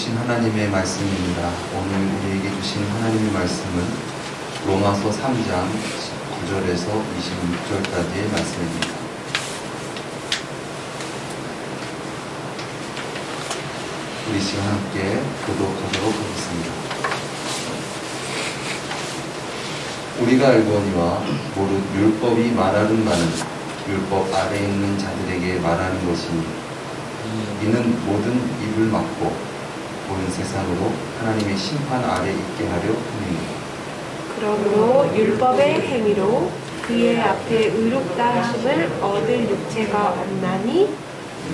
주신 하나님의 말씀입니다. 오늘 우리에게 주신 하나님의 말씀은 로마서 3장 19절에서 26절까지의 말씀입니다. 우리 시간 함께 교독하도록 하겠습니다. 우리가 알거니와 무릇 율법이 말하는 바는 율법 아래에 있는 자들에게 말하는 것이니 이는 모든 입을 막고 온 세상으로 하나님의 심판 아래 있게 하려 함이니라. 그러므로 율법의 행위로 그의 앞에 의롭다 하심을 얻을 육체가 없나니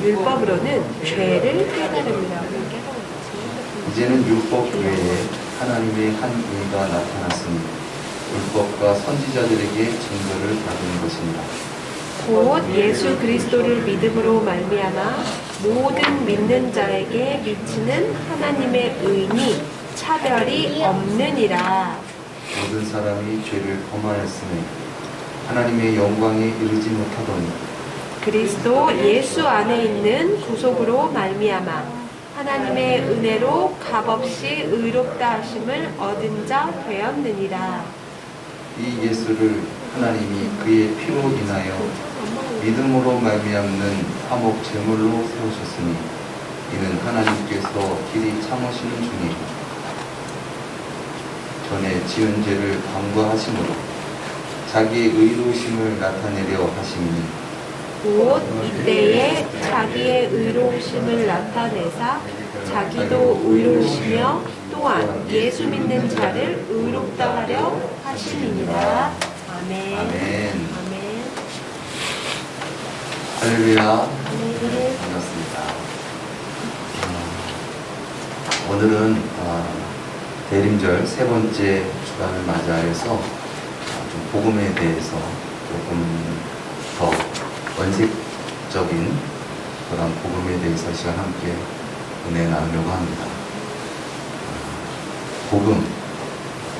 율법으로는 죄를 깨달음이라. 이제는 율법 외에 하나님의 한 의가 나타났으니 율법과 선지자들에게 증거를 받은 것입니다. 곧 예수 그리스도를 믿음으로 말미암아 모든 믿는 자에게 미치는 하나님의 의니 차별이 없느니라. 모든 사람이 죄를 범하였으니 하나님의 영광에 이르지 못하더니 그리스도 예수 안에 있는 구속으로 말미암아 하나님의 은혜로 값없이 의롭다 하심을 얻은 자 되었느니라. 이 예수를 하나님이 그의 피로 인하여 믿음으로 말미암는 화목 제물로 세우셨으니 이는 하나님께서 길이 참으시는 중에 전에 지은 죄를 방과하심으로 자기의 의로우심을 나타내려 하심이니 곧 이때에 자기의 의로우심을 나타내사 자기도 의로우시며 또한 예수 믿는 자를 의롭다 하려 하심이니라. 아멘. 아멘. 아멘. 할렐루야. 아멘. 반갑습니다. 오늘은 대림절 세 번째 주간을 맞이하여서 좀 복음에 대해서 조금 더 원색적인 그런 복음에 대해서 시간 함께 은혜 나누려고 합니다.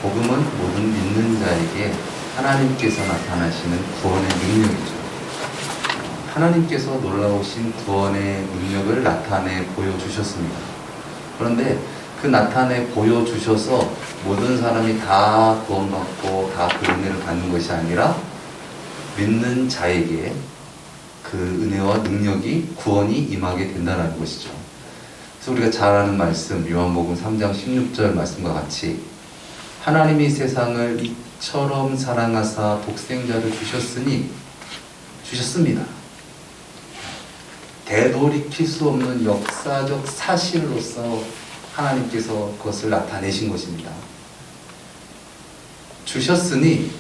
복음은 모든 믿는 자에게 하나님께서 나타나시는 구원의 능력이죠. 하나님께서 놀라우신 구원의 능력을 나타내 보여주셨습니다. 그런데 그 나타내 보여주셔서 모든 사람이 다 구원받고 다 그 은혜를 받는 것이 아니라 믿는 자에게 그 은혜와 능력이 구원이 임하게 된다는 것이죠. 그래서 우리가 잘 아는 말씀 요한복음 3장 16절 말씀과 같이 하나님이 세상을 이처럼 사랑하사 독생자를 주셨습니다. 되돌이킬 수 없는 역사적 사실로서 하나님께서 그것을 나타내신 것입니다. 주셨으니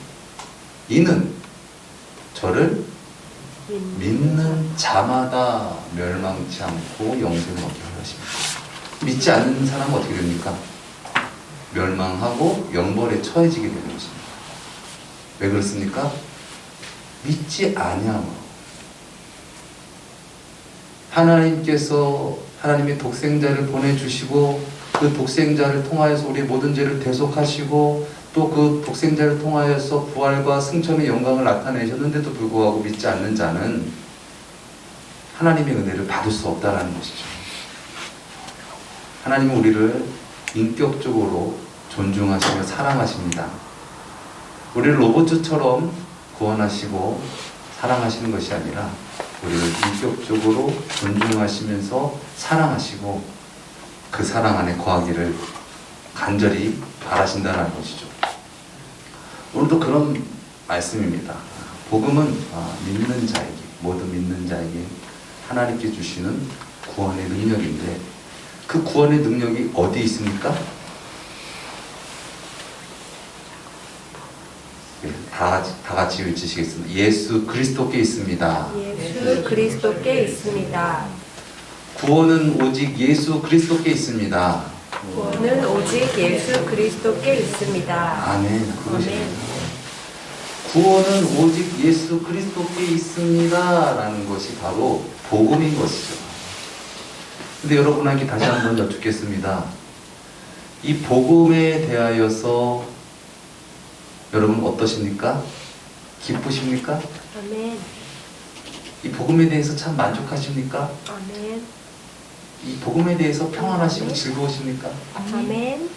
이는 저를 믿는 자마다 멸망치 않고 영생을 얻게 하려 하십니다. 믿지 않는 사람은 어떻게 됩니까? 멸망하고 영벌에 처해지게 되는 것입니다. 왜 그렇습니까? 믿지 아니함으로. 하나님께서 하나님의 독생자를 보내주시고 그 독생자를 통하여서 우리의 모든 죄를 대속하시고 또 그 독생자를 통하여서 부활과 승천의 영광을 나타내셨는데도 불구하고 믿지 않는 자는 하나님의 은혜를 받을 수 없다는 것이죠. 하나님은 우리를 인격적으로 존중하시며 사랑하십니다. 우리를 로봇처럼 구원하시고 사랑하시는 것이 아니라 우리를 인격적으로 존중하시면서 사랑하시고 그 사랑 안에 거하기를 간절히 바라신다는 것이죠. 오늘도 그런 말씀입니다. 복음은 믿는 자에게, 모든 믿는 자에게 하나님께 주시는 구원의 능력인데 그 구원의 능력이 어디 있습니까? 다 같이 외치시겠습니다. 예수 그리스도께 있습니다. 예수 그리스도께 있습니다. 구원은 오직 예수 그리스도께 있습니다. 구원은 오직 예수 그리스도께 있습니다. 아멘. 구원은 오직 예수 그리스도께 있습니다. 라는 것이 바로 복음인 것이죠. 근데 여러분에게 다시 한번 여쭙겠습니다. 이 복음에 대하여서 여러분 어떠십니까? 기쁘십니까? 아멘. 이 복음에 대해서 참 만족하십니까? 아멘. 이 복음에 대해서 평안하시고 즐거우십니까? 아멘.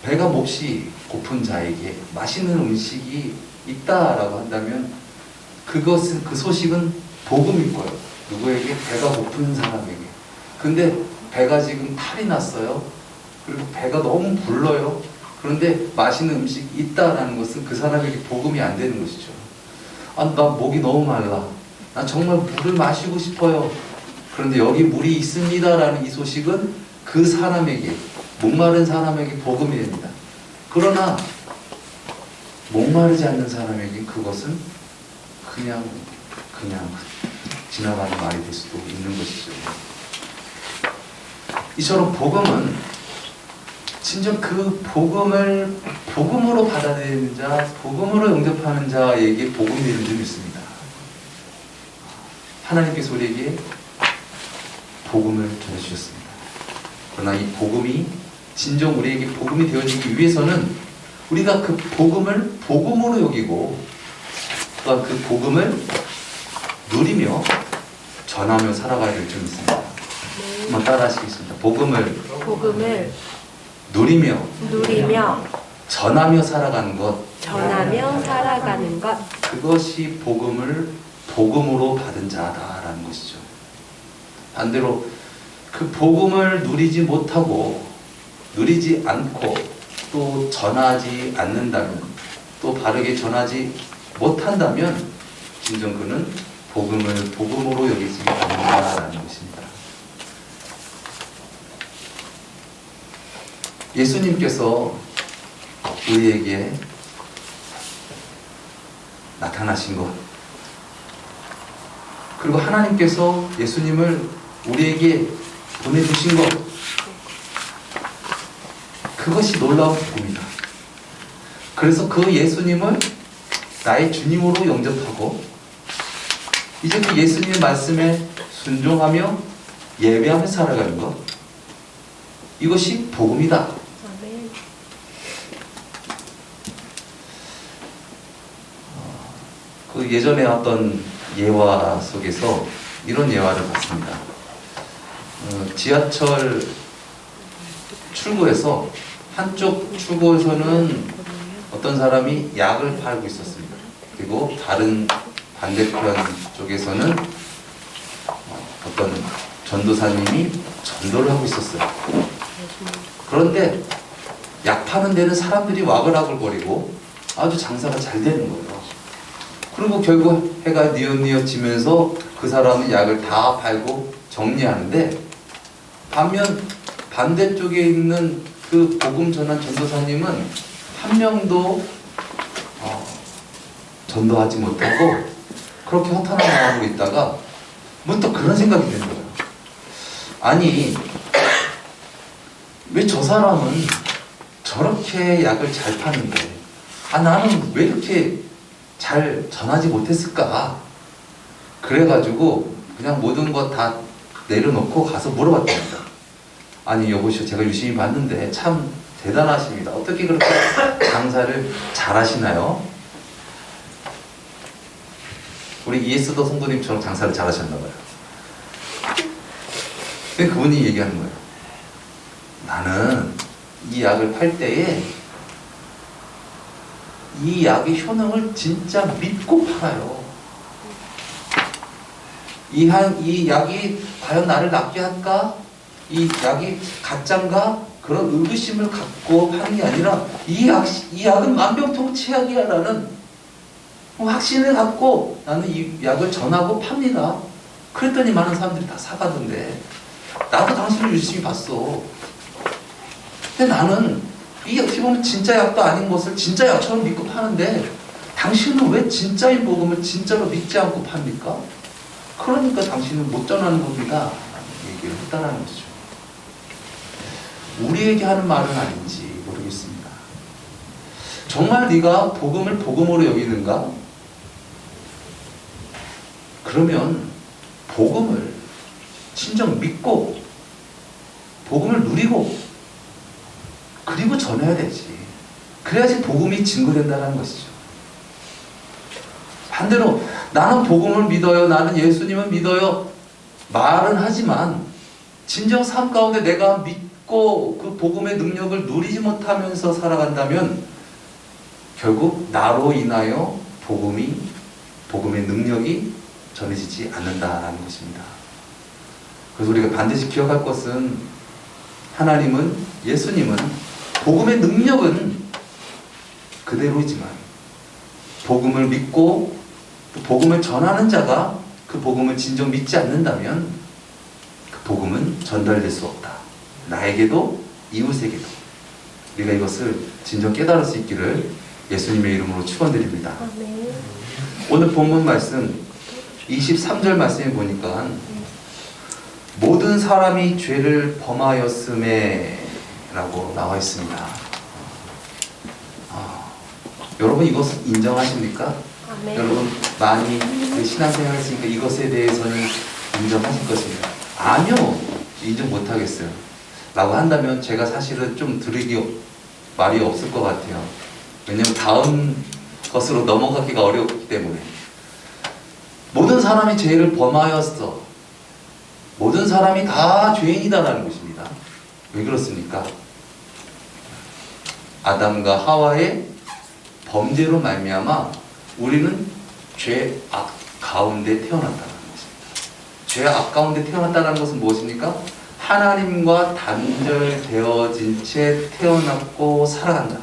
배가 몹시 고픈 자에게 맛있는 음식이 있다라고 한다면 그 소식은 복음일 거예요. 누구에게? 배가 고픈 사람에게. 근데 배가 지금 탈이 났어요. 그리고 배가 너무 불러요. 그런데 맛있는 음식이 있다라는 것은 그 사람에게 복음이 안 되는 것이죠. 나 목이 너무 말라. 나 정말 물을 마시고 싶어요. 그런데 여기 물이 있습니다라는 이 소식은 그 사람에게, 목마른 사람에게 복음이 됩니다. 그러나 목마르지 않는 사람에게 그것은 그냥 지나가는 말이 될 수도 있는 것이죠. 이처럼 복음은 진정 그 복음을 복음으로 받아들이는 자, 복음으로 영접하는 자에게 복음이 되는 줄 믿습니다. 하나님께서 우리에게 복음을 전해주셨습니다. 그러나 이 복음이 진정 우리에게 복음이 되어지기 위해서는 우리가 그 복음을 복음으로 여기고 또한 그 복음을 누리며 전하며 살아가야 될 줄 믿습니다. 한번 따라 하시겠습니다. 복음을 누리며 전하며 살아가는 것, 그것이 복음을 복음으로 받은 자다라는 것이죠. 반대로 그 복음을 누리지 못하고 누리지 않고 또 전하지 않는다면, 또 바르게 전하지 못한다면 진정 그는 복음을 복음으로 여기지 않는다라는 것입니다. 예수님께서 우리에게 나타나신 것, 그리고 하나님께서 예수님을 우리에게 보내주신 것, 그것이 놀라운 복음이다. 그래서 그 예수님을 나의 주님으로 영접하고 이제 그 예수님의 말씀에 순종하며 예배하며 살아가는 것, 이것이 복음이다. 아멘. 그 예전에 어떤 예화 속에서 이런 예화를 봤습니다. 지하철 출구에서 한쪽 출구에서는 어떤 사람이 약을 팔고 있었습니다. 그리고 다른 반대편 쪽에서는 어떤 전도사님이 전도를 하고 있었어요. 그런데 약 파는 데는 사람들이 와글와글거리고 아주 장사가 잘 되는 거예요. 그리고 결국 해가 뉘엿뉘엿지면서 그 사람은 약을 다 팔고 정리하는데, 반면 반대쪽에 있는 그 복음 전한 전도사님은 한 명도 전도하지 못하고 그렇게 허탄한 마음으로 있다가 문득 그런 생각이 드는 거예요. 아니, 왜 저 사람은 저렇게 약을 잘 파는데 나는 왜 이렇게 잘 전하지 못했을까? 그래가지고 그냥 모든 것 다 내려놓고 가서 물어봤답니다. 아니 여보시오, 제가 유심히 봤는데 참 대단하십니다. 어떻게 그렇게 장사를 잘하시나요? 우리 이에스더 성도님처럼 장사를 잘하셨나봐요. 근데 그분이 얘기하는 거예요. 나는 이 약을 팔 때에 이 약의 효능을 진짜 믿고 팔아요. 이 약이 과연 나를 낫게 할까? 이 약이 가짠가? 그런 의구심을 갖고 파는 게 아니라 이 약은 만병통치약이야 라는 확신을 갖고 나는 이 약을 전하고 팝니다. 그랬더니 많은 사람들이 다 사가던데, 나도 당신을 유심히 봤어. 근데 나는 이 어떻게 보면 진짜 약도 아닌 것을 진짜 약처럼 믿고 파는데 당신은 왜 진짜인 복음을 진짜로 믿지 않고 팝니까? 그러니까 당신은 못 전하는 겁니다 라는 얘기를 했다는 것이죠. 우리에게 하는 말은 아닌지 모르겠습니다. 정말 네가 복음을 복음으로 여기는가? 그러면 복음을 진정 믿고 복음을 누리고 그리고 전해야 되지. 그래야지 복음이 증거된다는 것이죠. 반대로 나는 복음을 믿어요. 나는 예수님을 믿어요. 말은 하지만 진정 삶 가운데 내가 믿고 그 복음의 능력을 누리지 못하면서 살아간다면 결국 나로 인하여 복음의 능력이 전해지지 않는다라는 것입니다. 그래서 우리가 반드시 기억할 것은 하나님은, 예수님은 복음의 능력은 그대로이지만 복음을 믿고 복음을 전하는 자가 그 복음을 진정 믿지 않는다면 그 복음은 전달될 수 없다. 나에게도 이웃에게도. 우리가 이것을 진정 깨달을 수 있기를 예수님의 이름으로 축원드립니다. 아멘. 오늘 본문 말씀 23절 말씀에 보니까 모든 사람이 죄를 범하였음에 라고 나와 있습니다. 여러분 이것을 인정하십니까? 아멘. 여러분 많이 신앙생활 했으니까 이것에 대해서는 인정하실 것입니다. 아니요, 인정 못하겠어요 라고 한다면 제가 사실은 좀 드리기 말이 없을 것 같아요. 왜냐면 다음 것으로 넘어가기가 어렵기 때문에. 모든 사람이 죄를 범하였어. 모든 사람이 다 죄인이다라는 것입니다. 왜 그렇습니까? 아담과 하와의 범죄로 말미암아 우리는 죄악 가운데 태어났다는 것입니다. 죄악 가운데 태어났다는 것은 무엇입니까? 하나님과 단절되어진 채 태어났고 살아간다.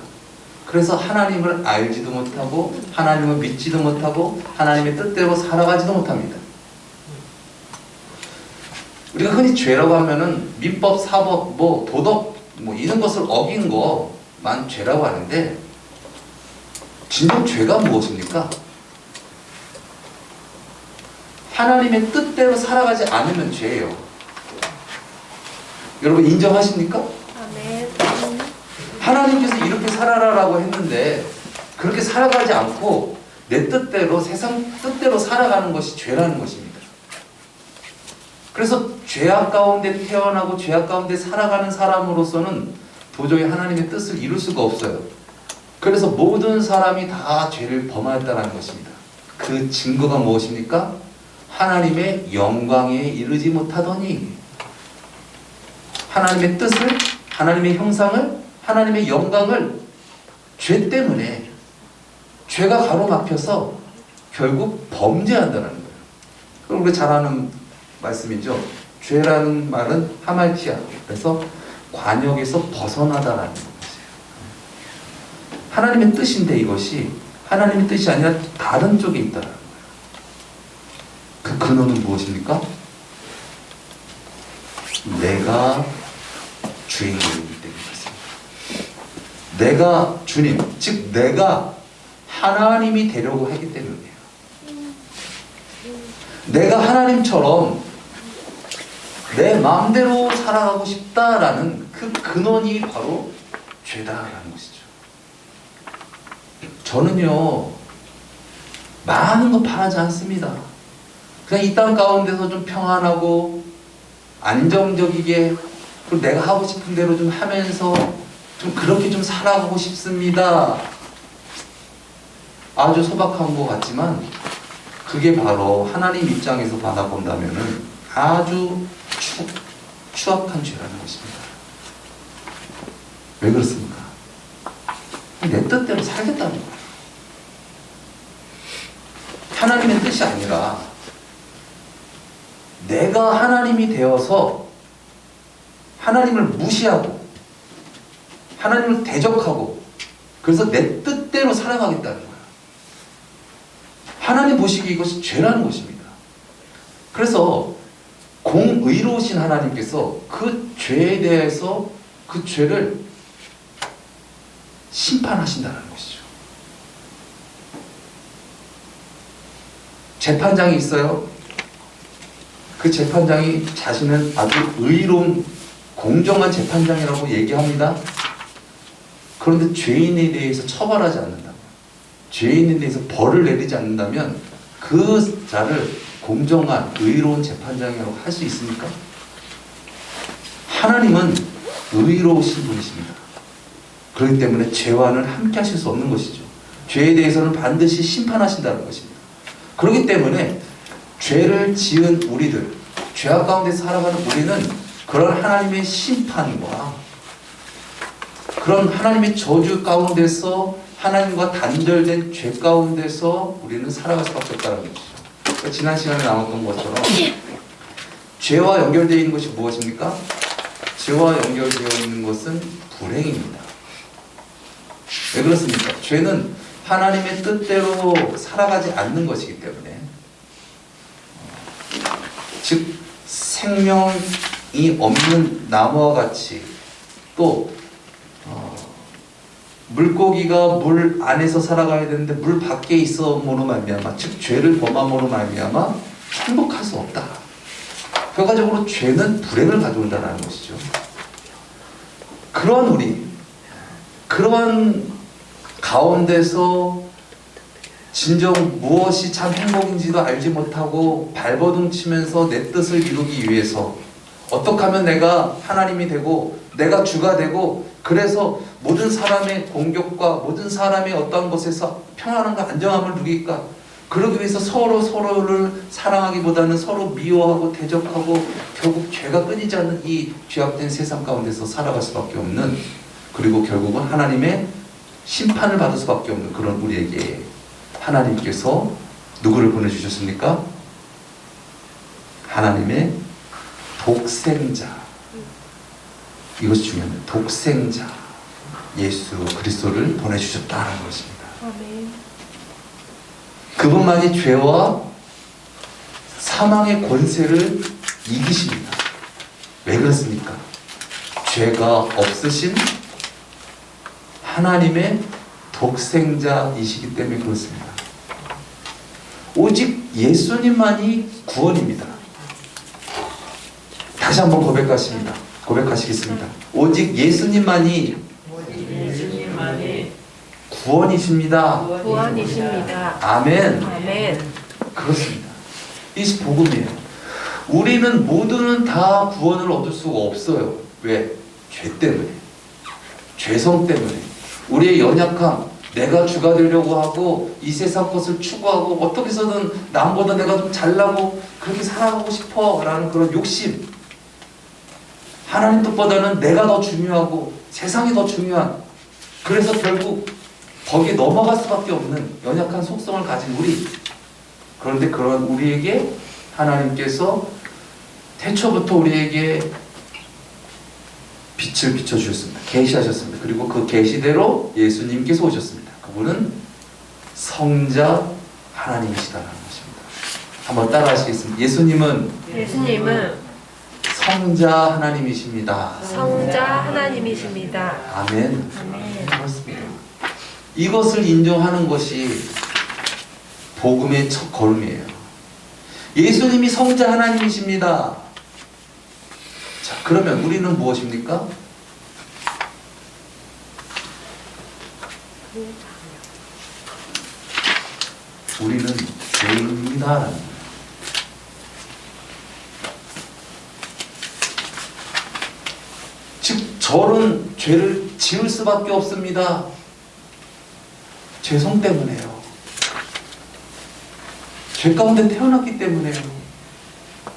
그래서 하나님을 알지도 못하고 하나님을 믿지도 못하고 하나님의 뜻대로 살아가지도 못합니다. 우리가 흔히 죄라고 하면은 민법, 사법, 도덕 이런 것을 어긴 거만 죄라고 하는데 진정 죄가 무엇입니까? 하나님의 뜻대로 살아가지 않으면 죄예요. 여러분 인정하십니까? 아멘. 하나님께서 이렇게 살아라라고 했는데 그렇게 살아가지 않고 내 뜻대로 세상 뜻대로 살아가는 것이 죄라는 것입니다. 그래서 죄악 가운데 태어나고 죄악 가운데 살아가는 사람으로서는 도저히 하나님의 뜻을 이룰 수가 없어요. 그래서 모든 사람이 다 죄를 범하였다는 것입니다. 그 증거가 무엇입니까? 하나님의 영광에 이르지 못하더니 하나님의 뜻을, 하나님의 형상을, 하나님의 영광을 죄 때문에 죄가 가로막혀서 결국 범죄한다는 거예요. 그럼 우리 잘 아는 말씀이죠. 죄라는 말은 하말티아, 그래서 관역에서 벗어나다라는 것이에요. 하나님의 뜻인데 이것이 하나님의 뜻이 아니라 다른 쪽에 있다는 거예요. 그 근원은 무엇입니까? 내가 주인공이기 때문이었습니다. 내가 주님, 즉 내가 하나님이 되려고 하기 때문이에요. 내가 하나님처럼 내 마음대로 살아가고 싶다라는 그 근원이 바로 죄다라는 것이죠. 저는요 많은 거 바라지 않습니다. 그냥 이 땅 가운데서 좀 평안하고 안정적이게 그리고 내가 하고 싶은 대로 좀 하면서 좀 그렇게 좀 살아가고 싶습니다. 아주 소박한 것 같지만 그게 바로 하나님 입장에서 받아본다면은 아주 추악한 죄라는 것입니다. 왜 그렇습니까? 내 뜻대로 살겠다는 거예요. 하나님의 뜻이 아니라 내가 하나님이 되어서 하나님을 무시하고 하나님을 대적하고 그래서 내 뜻대로 살아가겠다는 거예요. 하나님 보시기에 이것이 죄라는 것입니다. 그래서 공의로우신 하나님께서 그 죄에 대해서 그 죄를 심판하신다는 것이죠. 재판장이 있어요. 그 재판장이 자신은 아주 의로운 공정한 재판장이라고 얘기합니다. 그런데 죄인에 대해서 처벌하지 않는다면, 죄인에 대해서 벌을 내리지 않는다면 그 자를 공정한 의로운 재판장이라고 할 수 있습니까? 하나님은 의로우신 분이십니다. 그렇기 때문에 죄와는 함께 하실 수 없는 것이죠. 죄에 대해서는 반드시 심판하신다는 것입니다. 그렇기 때문에 죄를 지은 우리들, 죄악 가운데 살아가는 우리는 그런 하나님의 심판과 그런 하나님의 저주 가운데서 하나님과 단절된 죄 가운데서 우리는 살아갈 수밖에 없다는 것이죠. 지난 시간에 나왔던 것처럼 죄와 연결되어 있는 것이 무엇입니까? 죄와 연결되어 있는 것은 불행입니다. 왜 그렇습니까? 죄는 하나님의 뜻대로 살아가지 않는 것이기 때문에, 즉 생명이 없는 나무와 같이, 또 물고기가 물 안에서 살아가야 되는데 물 밖에 있어므로 말미암아, 즉 죄를 범함으로 말미암아 행복할 수 없다. 결과적으로 죄는 불행을 가져온다는 것이죠. 그러한 우리, 그러한 가운데서 진정 무엇이 참 행복인지도 알지 못하고 발버둥 치면서 내 뜻을 이루기 위해서 어떻게 하면 내가 하나님이 되고 내가 주가 되고, 그래서 모든 사람의 공격과 모든 사람의 어떠한 것에서 평안함과 안정함을 누릴까, 그러기 위해서 서로를 사랑하기보다는 서로 미워하고 대적하고 결국 죄가 끊이지 않는 이 죄악된 세상 가운데서 살아갈 수밖에 없는, 그리고 결국은 하나님의 심판을 받을 수밖에 없는 그런 우리에게 하나님께서 누구를 보내주셨습니까? 하나님의 독생자. 이것이 중요합니다. 독생자 예수 그리스도를 보내주셨다는 것입니다. 아멘. 그분만이 죄와 사망의 권세를 이기십니다. 왜 그렇습니까? 죄가 없으신 하나님의 독생자이시기 때문에 그렇습니다. 오직 예수님만이 구원입니다. 다시 한번 고백하시겠습니다. 오직 예수님만이 구원이십니다. 구원이십니다. 아멘. 아멘. 그렇습니다. 이것이 복음이에요. 우리는 모두는 다 구원을 얻을 수가 없어요. 왜? 죄 때문에, 죄성 때문에, 우리의 연약함, 내가 주가 되려고 하고 이 세상 것을 추구하고 어떻게 해서든 남보다 내가 좀 잘나고 그렇게 살아가고 싶어 라는 그런 욕심, 하나님 뜻보다는 내가 더 중요하고 세상이 더 중요한, 그래서 결국 거기에 넘어갈 수밖에 없는 연약한 속성을 가진 우리. 그런데 그런 우리에게 하나님께서 태초부터 우리에게 빛을 비춰주셨습니다. 계시하셨습니다. 그리고 그 계시대로 예수님께서 오셨습니다. 그분은 성자 하나님이시다는 것입니다. 한번 따라 하시겠습니다. 예수님은 성자 하나님이십니다. 성자 하나님이십니다. 아멘. 아멘. 그렇습니다. 이것을 인정하는 것이 복음의 첫 걸음이에요. 예수님이 성자 하나님이십니다. 자, 그러면 우리는 무엇입니까? 우리는 죄인입니다라는 거예요. 즉 저는 죄를 지을 수밖에 없습니다. 죄성 때문에요. 죄 가운데 태어났기 때문에요.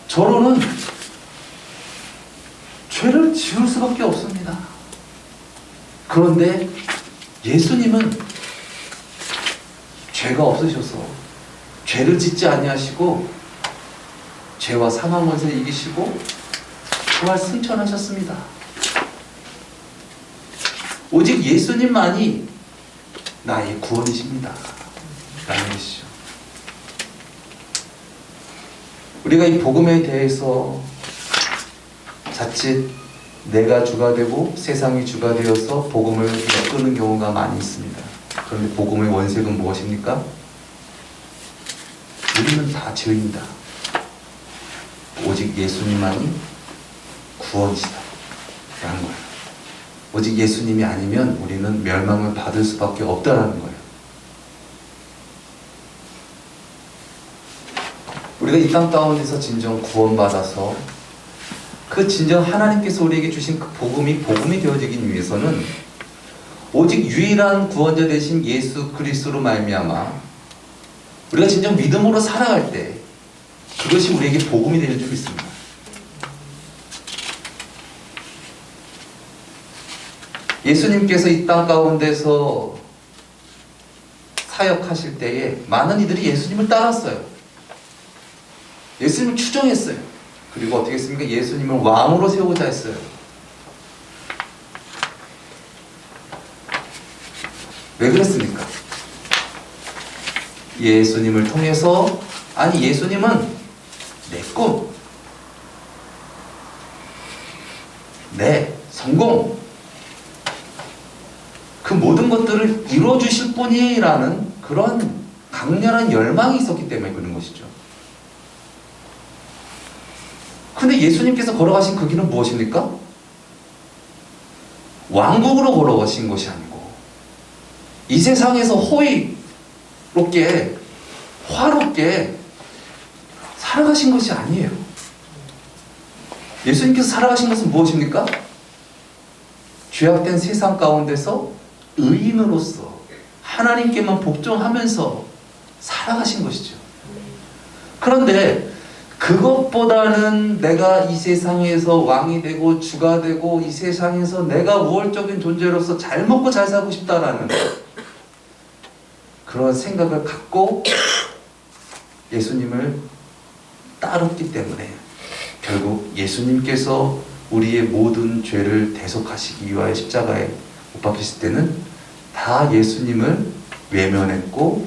저로는 죄를 지을 수밖에 없습니다. 그런데 예수님은 죄가 없으셔서 죄를 짓지 아니하시고 죄와 사망 권세를 이기시고 부활 승천하셨습니다. 오직 예수님만이 나의 구원이십니다 라는 것이죠. 우리가 이 복음에 대해서 자칫 내가 주가 되고 세상이 주가 되어서 복음을 끄는 경우가 많이 있습니다. 그런데 복음의 원색은 무엇입니까? 우리는 다 죄인이다. 오직 예수님만이 구원이시다 라는 거예요. 오직 예수님이 아니면 우리는 멸망을 받을 수밖에 없다라는 거예요. 우리가 이 땅 가운데서 진정 구원받아서 그 진정 하나님께서 우리에게 주신 그 복음이 되어지기 위해서는 오직 유일한 구원자 되신 예수 그리스도로 말미암아 우리가 진정 믿음으로 살아갈 때 그것이 우리에게 복음이 되는 줄 믿습니다. 예수님께서 이 땅 가운데서 사역하실 때에 많은 이들이 예수님을 따랐어요. 예수님을 추종했어요. 그리고 어떻게 했습니까? 예수님을 왕으로 세우고자 했어요. 왜 그랬습니까? 예수님을 통해서, 아니 예수님은 내 꿈, 내 성공, 그 모든 것들을 이루어주실 분이라는 그런 강렬한 열망이 있었기 때문에 그런 것이죠. 근데 예수님께서 걸어가신 그 길은 무엇입니까? 왕국으로 걸어가신 것이 아니고 이 세상에서 호의롭게 화롭게 살아가신 것이 아니에요. 예수님께서 살아가신 것은 무엇입니까? 죄악된 세상 가운데서 의인으로서 하나님께만 복종하면서 살아가신 것이죠. 그런데 그것보다는 내가 이 세상에서 왕이 되고 주가 되고 이 세상에서 내가 우월적인 존재로서 잘 먹고 잘 살고 싶다라는 그런 생각을 갖고 예수님을 따랐기 때문에 결국 예수님께서 우리의 모든 죄를 대속하시기 위하여 십자가에 못 박히실 때는 다 예수님을 외면했고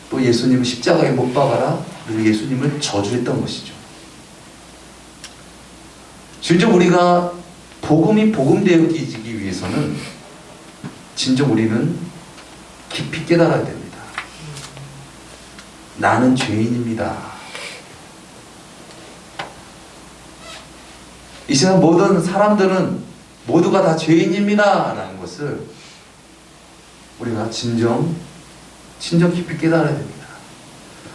또 예수님을 십자가에 못 박아라 그리고 예수님을 저주했던 것이죠. 진정 우리가 복음이 복음되어지기 위해서는 진정 우리는 깊이 깨달아야 됩니다. 나는 죄인입니다. 이 세상 모든 사람들은 모두가 다 죄인입니다 라는 것을 우리가 진정 깊이 깨달아야 됩니다.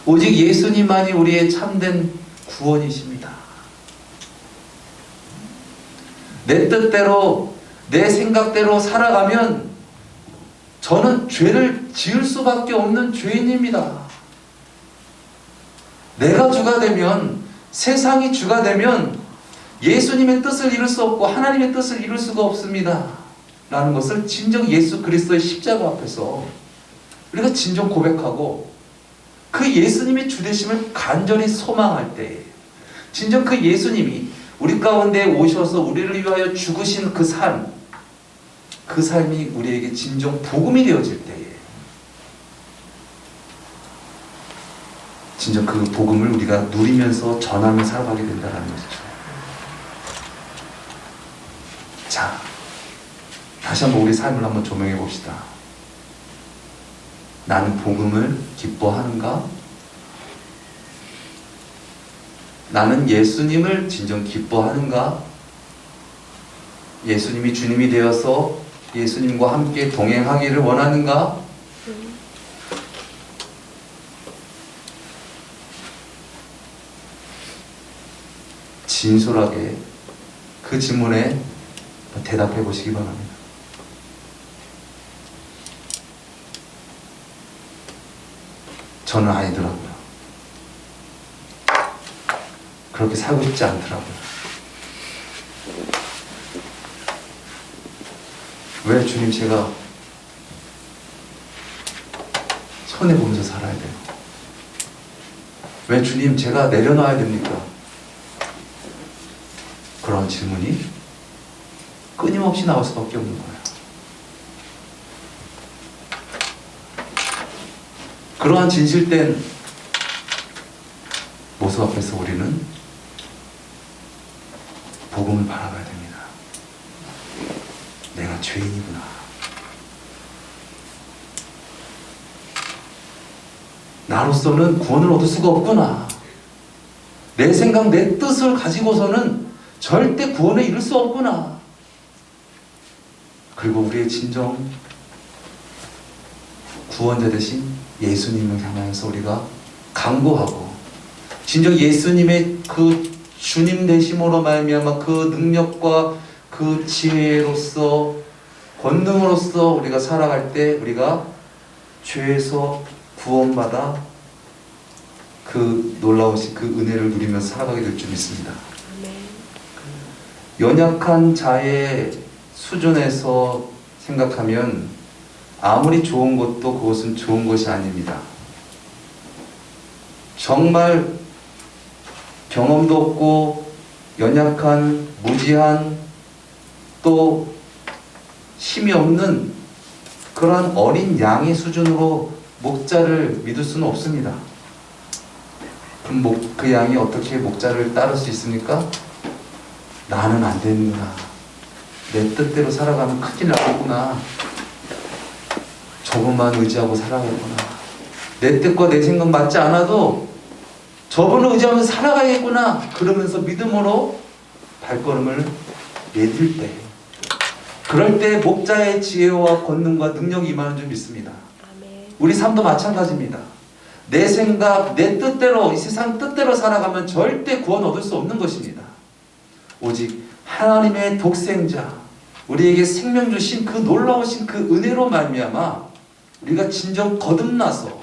오직 예수님만이 우리의 참된 구원이십니다. 내 뜻대로 내 생각대로 살아가면 저는 죄를 지을 수밖에 없는 죄인입니다. 내가 주가 되면, 세상이 주가 되면 예수님의 뜻을 이룰 수 없고 하나님의 뜻을 이룰 수가 없습니다 라는 것을 진정 예수 그리스도의 십자가 앞에서 우리가 진정 고백하고 그 예수님의 주되심을 간절히 소망할 때 진정 그 예수님이 우리 가운데 오셔서 우리를 위하여 죽으신 그 삶, 그 삶이 우리에게 진정 복음이 되어질 때에 진정 그 복음을 우리가 누리면서 전하며 살아가게 된다는 것이죠. 자, 다시 한번 우리 삶을 한번 조명해 봅시다. 나는 복음을 기뻐하는가? 나는 예수님을 진정 기뻐하는가? 예수님이 주님이 되어서 예수님과 함께 동행하기를 원하는가? 진솔하게 그 질문에 대답해 보시기 바랍니다. 저는 아니더라고요. 그렇게 살고 싶지 않더라고요. 왜 주님 제가 손해보면서 살아야 돼요? 왜 주님 제가 내려놔야 됩니까? 그런 질문이 끊임없이 나올 수밖에 없는 거예요. 그러한 진실된 모습 앞에서 우리는 복음을 바라봐야 됩니다. 내가 죄인이구나. 나로서는 구원을 얻을 수가 없구나. 내 생각, 내 뜻을 가지고서는 절대 구원을 이룰 수 없구나. 그리고 우리의 진정 구원자 되신 예수님을 향하여서 우리가 간구하고 진정 예수님의 그 주님 되심으로 말미암아 그 능력과 그 지혜로서 권능으로서 우리가 살아갈 때 우리가 죄에서 구원받아 그 놀라우신 그 은혜를 누리면서 살아가게 될 줄 믿습니다. 아멘. 연약한 자의 수준에서 생각하면 아무리 좋은 것도 그것은 좋은 것이 아닙니다. 정말 경험도 없고 연약한, 무지한, 또 힘이 없는 그러한 어린 양의 수준으로 목자를 믿을 수는 없습니다. 그럼 그 양이 어떻게 목자를 따를 수 있습니까? 나는 안 되는구나. 내 뜻대로 살아가면 큰일 나겠구나. 저분만 의지하고 살아가겠구나. 내 뜻과 내 생각 맞지 않아도 저분을 의지하면서 살아가겠구나. 그러면서 믿음으로 발걸음을 내딜 때, 그럴 때 목자의 지혜와 권능과 능력이 임하는 줄 믿습니다. 아멘. 우리 삶도 마찬가지입니다. 내 생각, 내 뜻대로, 이 세상 뜻대로 살아가면 절대 구원 얻을 수 없는 것입니다. 오직 하나님의 독생자, 우리에게 생명 주신 그 놀라우신 그 은혜로 말미암아 우리가 진정 거듭나서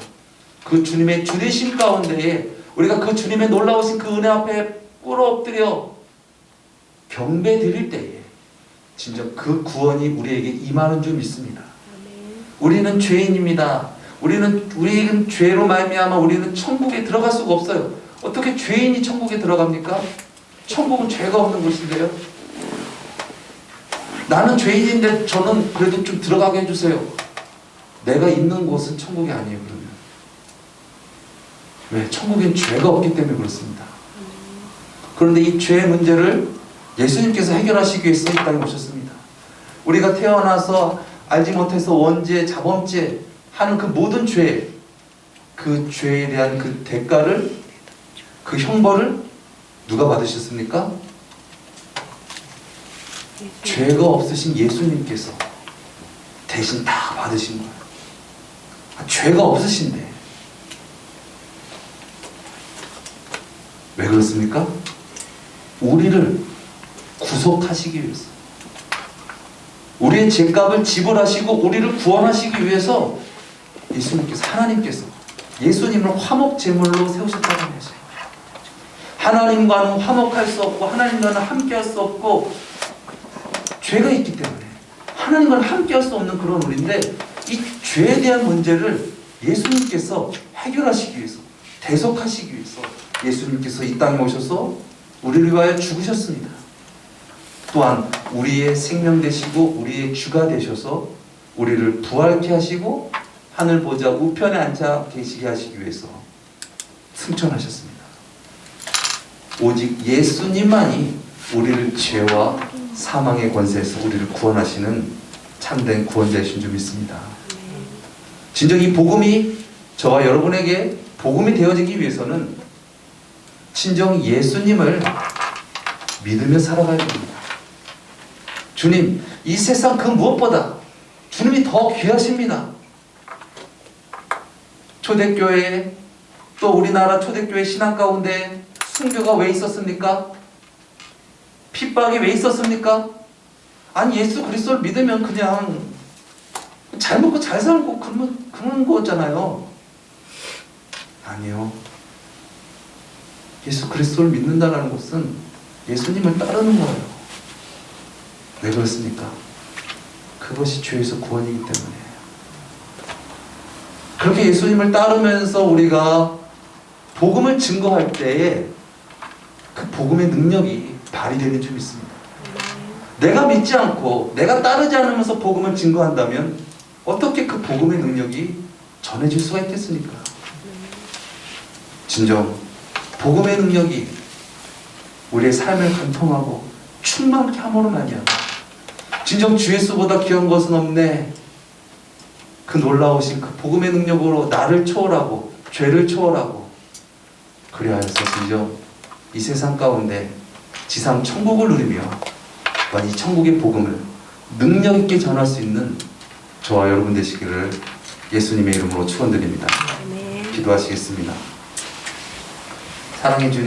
그 주님의 주되심 가운데에 우리가 그 주님의 놀라우신 그 은혜 앞에 꿇어 엎드려 경배 드릴 때에 진정 그 구원이 우리에게 임하는 줄 믿습니다. 아멘. 우리는 죄인입니다. 우리는 죄로 말미암아 우리는 천국에 들어갈 수가 없어요. 어떻게 죄인이 천국에 들어갑니까? 천국은 죄가 없는 곳인데요. 나는 죄인인데 저는 그래도 좀 들어가게 해주세요. 내가 있는 곳은 천국이 아니에요. 그러면 왜? 천국엔 죄가 없기 때문에 그렇습니다. 그런데 이 죄의 문제를 예수님께서 해결하시기 위해서 이 땅에 오셨습니다. 우리가 태어나서 알지 못해서 원죄, 자범죄 하는 그 모든 죄, 그 죄에 대한 그 대가를, 그 형벌을 누가 받으셨습니까? 죄가 없으신 예수님께서 대신 다 받으신 거예요. 죄가 없으신데 왜 그렇습니까? 우리를 구속하시기 위해서, 우리의 죄값을 지불하시고 우리를 구원하시기 위해서 예수님께서, 하나님께서 예수님을 화목 제물로 세우셨다는 것이에요. 하나님과는 화목할 수 없고 하나님과는 함께할 수 없고 죄가 있기 때문에 하나님과는 함께할 수 없는 그런 우리인데, 이 죄에 대한 문제를 예수님께서 해결하시기 위해서, 대속하시기 위해서 예수님께서 이 땅에 오셔서 우리를 위하여 죽으셨습니다. 또한 우리의 생명 되시고 우리의 주가 되셔서 우리를 부활케 하시고 하늘 보좌 우편에 앉아 계시게 하시기 위해서 승천하셨습니다. 오직 예수님만이 우리를 죄와 사망의 권세에서 우리를 구원하시는 참된 구원자이신 줄 믿습니다. 진정 이 복음이 저와 여러분에게 복음이 되어지기 위해서는 진정 예수님을 믿으며 살아가야 됩니다. 주님, 이 세상 그 무엇보다 주님이 더 귀하십니다. 초대교회, 또 우리나라 초대교회 신앙 가운데 순교가 왜 있었습니까? 핍박이 왜 있었습니까? 아니, 예수 그리스도를 믿으면 그냥 잘 먹고 잘 살고 그런 거잖아요. 아니요. 예수 그리스도를 믿는다는 것은 예수님을 따르는 거예요. 왜 그렇습니까? 그것이 죄에서 구원이기 때문에. 그렇게 예수님을 따르면서 우리가 복음을 증거할 때에 그 복음의 능력이 발휘되는 줄 믿습니다. 내가 믿지 않고 내가 따르지 않으면서 복음을 증거한다면 어떻게 그 복음의 능력이 전해질 수가 있겠습니까? 진정 복음의 능력이 우리의 삶을 관통하고 충만케 함으로 말미암아 진정 주 예수보다 귀한 것은 없네, 그 놀라우신 그 복음의 능력으로 나를 초월하고 죄를 초월하고 그리하여서 진정 이 세상 가운데 지상 천국을 누리며 이 천국의 복음을 능력 있게 전할 수 있는 저와 여러분 되시기를 예수님의 이름으로 축원드립니다. 아멘. 기도하시겠습니다. 사랑해 주님,